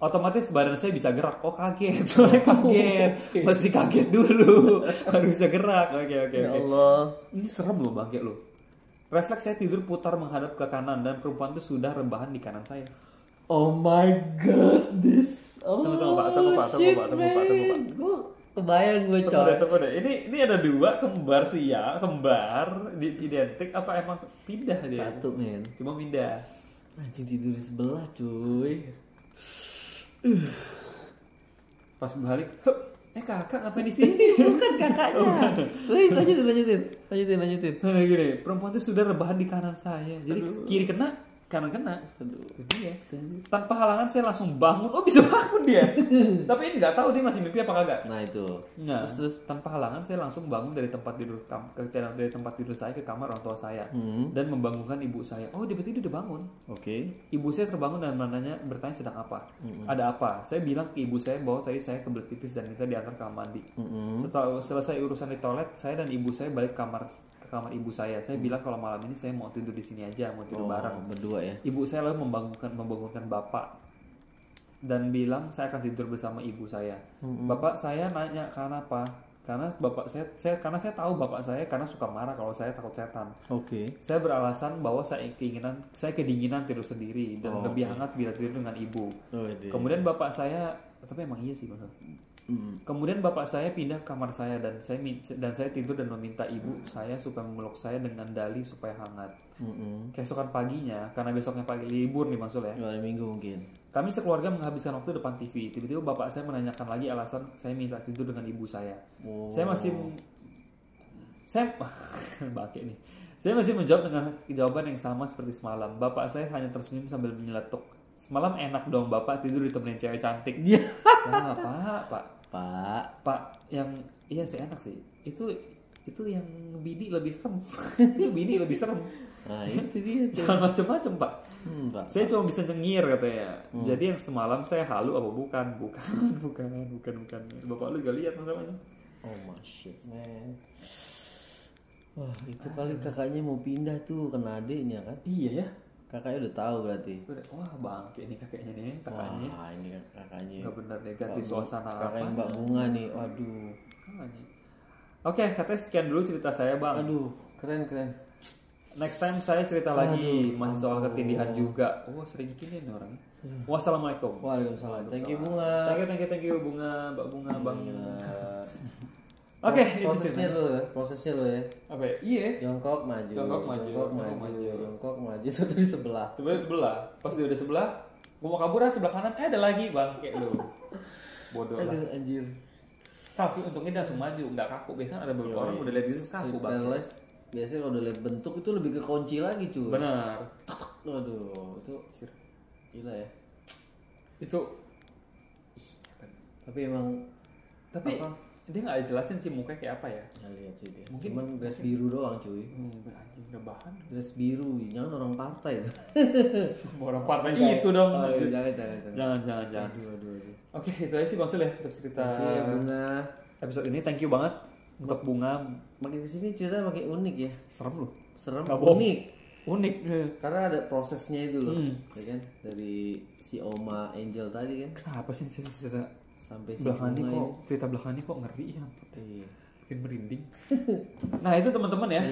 Otomatis badan saya bisa gerak. Oh kaget. Soalnya kaget. Mesti kaget dulu. Baru bisa gerak. Oke. Ya Allah. Ini serem loh bangke lo. Refleks saya tidur putar menghadap ke kanan dan perempuan itu sudah rebahan di kanan saya. Oh my god, this. Oh, Tunggu pak. Gue kebayang gue coy. Tunggu deh. Ini ada dua kembar sih ya, identik apa emang pindah dia? Satu men. Cuma pindah. Anjing tidur di sebelah cuy. Pas balik, kakak ngapain di sini? Bukan kakaknya. Lanjutin. Nah, gini, perempuan itu sudah rebahan di kanan saya. Jadi kiri kena, karena kena. Aduh. Itu dia. Tanpa halangan saya langsung bangun. Oh bisa bangun dia. Tapi ini nggak tahu dia masih mimpi apa kagak. Nah itu. Nah, terus tanpa halangan saya langsung bangun dari tempat tidur dari tempat tidur saya ke kamar orang tua saya dan membangunkan ibu saya. Oh dia berarti dia udah bangun. Oke. Ibu saya terbangun dan bertanya sedang apa. Ada apa? Saya bilang ke ibu saya bahwa tadi saya kebelet pipis dan kita diantar ke kamar mandi. Setelah selesai urusan di toilet, saya dan ibu saya balik ke kamar ibu saya. Saya bilang kalau malam ini saya mau tidur di sini aja, mau tidur bareng Berdua ya. Ibu saya lalu membangunkan bapak dan bilang saya akan tidur bersama ibu saya. Bapak saya nanya karena apa? Karena bapak karena saya tahu bapak saya karena suka marah kalau saya takut setan. Oke. Saya beralasan bahwa saya kedinginan tidur sendiri dan lebih hangat bila tidur dengan ibu. Kemudian bapak saya, tapi emang iya sih benar. Kemudian bapak saya pindah ke kamar saya dan saya tidur dan meminta ibu saya supaya memeluk saya dengan dalih supaya hangat. Keesokan paginya, karena besoknya pagi libur nih maksudnya. Hari Minggu mungkin. Kami sekeluarga menghabiskan waktu depan TV. Tiba-tiba bapak saya menanyakan lagi alasan saya minta tidur dengan ibu saya. Saya bangke nih. Saya masih menjawab dengan jawaban yang sama seperti semalam. Bapak saya hanya tersenyum sambil menyeletuk. Semalam enak dong bapak tidur ditemenin cewek cantik. Iya. Ya, Pak, yang iya sih enak sih. Itu yang bini lebih serem. Bini lebih serem. Nah itu dia. Jangan macem-macem Pak. Pak. Saya cuma bisa nyengir katanya. Jadi yang semalam saya halu apa bukan? Bukan. Bapak lu gak lihat masalahnya. Oh my shit man. Wah itu kali kakaknya mau pindah tuh kena adiknya kan? Iya ya. Kakaknya udah tahu berarti. Wah bangke nih kakaknya nih, kakaknya. Wah ini kan kakaknya. Gak bener nih ganti suasana apa? Kakaknya Mbak Bunga nih, waduh. Kakaknya. Oke, katanya sekian dulu cerita saya bang. Aduh, keren. Next time saya cerita lagi masih soal ketindihan juga. Oh sering gini nih orangnya. Wassalamualaikum. Waalaikumsalam. Thank you Bunga. Thank you Bunga, Mbak Bunga, Bang. Oke, prosesnya lo ya. Apa ya? Iya. Jongkok maju, satu di sebelah. Pas dia udah sebelah, gua mau kabur sebelah kanan, ada lagi bang, kayak lu. Bodoh lah. Aduh anjir. Tapi untungnya dia langsung maju, nggak kaku. Biasanya ada beberapa orang udah lihat gitu kaku bang. Biasanya kalau udah lihat bentuk itu lebih ke kunci lagi cuy. Benar. Waduh, itu gila ya. Itu. Tapi emang. Dia nggak jelasin sih mukanya kayak apa ya. Nggak lihat sih dia. Mungkin cuman dress biru doang cuy. Anjing rebahan. Dress biru, jangan orang partai. Orang partai itu dong. Oh, jangan. Aduh. Oke, itu aja sih Bang Sul ya untuk cerita Bunga. Episode ini. Thank you banget untuk Bunga. Makin kesini ceritanya makin unik ya. Serem loh. Unik. Karena ada prosesnya itu loh, ya kan? Dari si Oma Angel tadi kan. Kenapa sih cerita sampai si belakangnya kok cerita belakangnya kok ngeri ya? Iya. Bikin merinding. Nah itu teman-teman ya.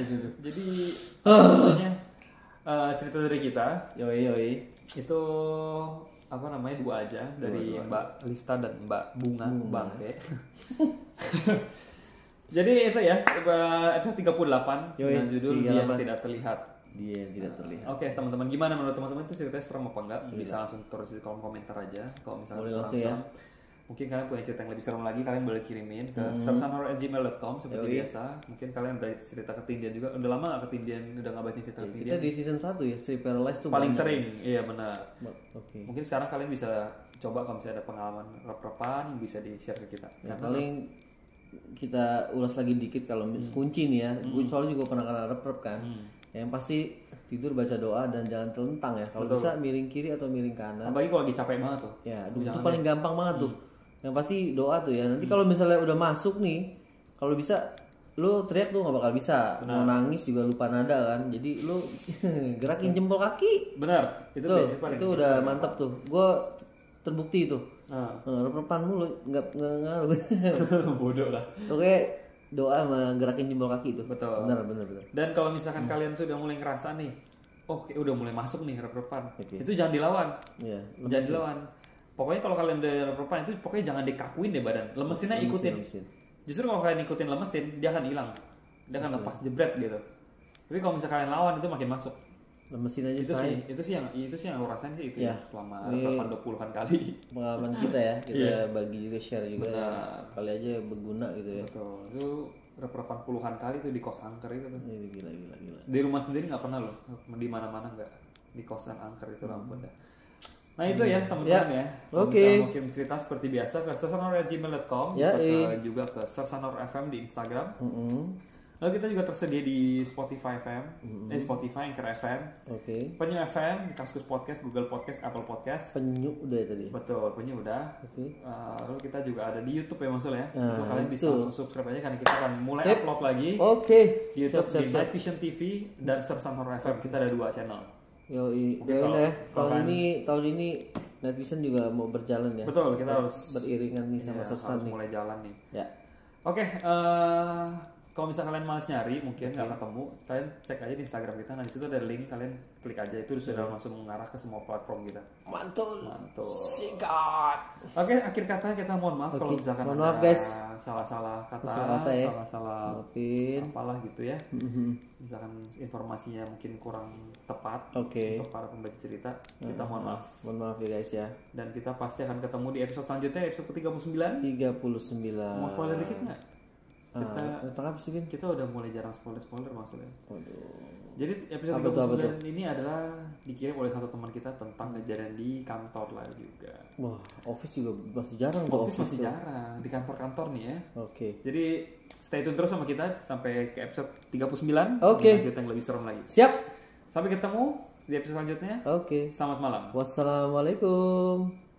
Jadi cerita dari kita. Yoi. Itu apa namanya dua aja dari Mbak Lifta dan Mbak Bunga Bangke. Jadi itu ya episode 38 dengan judul Dia Yang Tidak Terlihat. Dia yang tidak terlihat. Oke teman-teman, gimana menurut teman-teman itu ceritanya serem apa enggak? Bisa langsung tulis di kolom komentar aja. Kalau misalnya langsung ya. Mungkin kalian punya cerita yang lebih serem lagi, kalian boleh kirimin ke sersanhorror@gmail.com seperti biasa. Mungkin kalian udah cerita ketindian juga. Udah lama gak ketindian, udah gak baca cerita ketindian. Kita di season 1 ya, Sleep Paralyzed tuh paling sering. Iya benar. Oke. Mungkin sekarang kalian bisa coba kalau misalnya ada pengalaman rep-repan bisa di-share ke kita. Ya, paling kita ulas lagi dikit kalau kunci nih ya. Gue soalnya juga pernah kena rep kan. Yang pasti tidur baca doa dan jangan telentang ya. Kalau bisa miring kiri atau miring kanan. Apalagi kalau lagi capek banget tuh. Ya, itu paling gampang banget tuh. Yang pasti doa tuh ya. Nanti kalau misalnya udah masuk nih, kalau bisa lu teriak tuh nggak bakal bisa. Mau nangis juga lupa nada kan. Jadi lu gerakin jempol kaki. Benar. Itu udah mantap tuh. Gue terbukti itu. Rep-repan mulu nggak ngaruh. Bodoh lah. Oke. Doa sama gerakin jempol kaki itu. Betul. Benar. Dan kalau misalkan kalian sudah mulai ngerasa nih, udah mulai masuk nih rep-repan, itu jangan dilawan. Iya. Jangan dilawan. Pokoknya kalau kalian udah rep-repan itu pokoknya jangan dikakuin deh badan. Lemesinnya ikutin. Justru kalau kalian ikutin lemesin, dia akan hilang. Dia akan lepas jebret gitu. Tapi kalau misalkan kalian lawan itu makin masuk. Lemesin aja itu sih yang aku rasain sih itu ya selama rep-repan 20-an kali. Pengalaman kita ya, kita bagi juga share juga. Kali aja berguna gitu ya. Betul. Itu rep-repan puluhan kali tuh di kos angker itu tuh. Gila. Di rumah sendiri nggak pernah loh, di mana-mana nggak. di kosan angker itu ampun dah. Nah itu ya teman-teman ya. Kalau Oke. misalnya mau kirim cerita seperti biasa ke sersanor@gmail.com, Ya, bisa juga ke Sersanor FM di Instagram. Lalu kita juga tersedia di Spotify FM, Spotify, Anchor FM, Penyu FM, Kaskus Podcast, Google Podcast, Apple Podcast. Penyu udah tadi. Betul, Penyu udah. Lalu kita juga ada di YouTube ya Maksud ya. Itu kalian bisa betul. langsung subscribe aja karena kita akan mulai Sip. upload lagi. Oke. Di YouTube di Night Vision TV dan Sersanor FM. Kita ada 2 channel. Yoi, Oke, doain ya. kalau Tahun ini Netizen juga mau berjalan ya. Betul, kita harus beriringan nih sama Sersan harus nih. mulai jalan nih. Ya. Oke, kalau misalnya kalian malas nyari, mungkin nggak ketemu, kalian cek aja di Instagram kita. Nah di situ ada link, kalian klik aja itu sudah langsung mengarah ke semua platform kita. Mantul. Mantul. Sikat. Oke, akhir kata kita mohon maaf kalau misalkan mohon ada maaf, guys. salah-salah kata, ya. salah-salah Maafin. apalah gitu ya. Misalkan informasinya mungkin kurang tepat Oke. untuk para pembaca cerita, kita mohon maaf. Mohon maaf ya guys ya. Dan kita pasti akan ketemu di episode selanjutnya, episode ke-39. 39. Mau spoiler dikit nggak? Tentang apa sih, Vin? Kita udah mulai jarang spoiler maksudnya. Waduh. Jadi episode Apa 39 ini adalah dikirim oleh satu teman kita tentang kejadian di kantor lah juga. Wah, office juga masih jarang tuh. Office masih jarang di kantor-kantor nih ya. Oke. Jadi stay tune terus sama kita sampai ke episode 39. Oke. Dengan cerita yang lebih serem lagi. Siap. Sampai ketemu di episode selanjutnya. Oke. Selamat malam. Wassalamualaikum.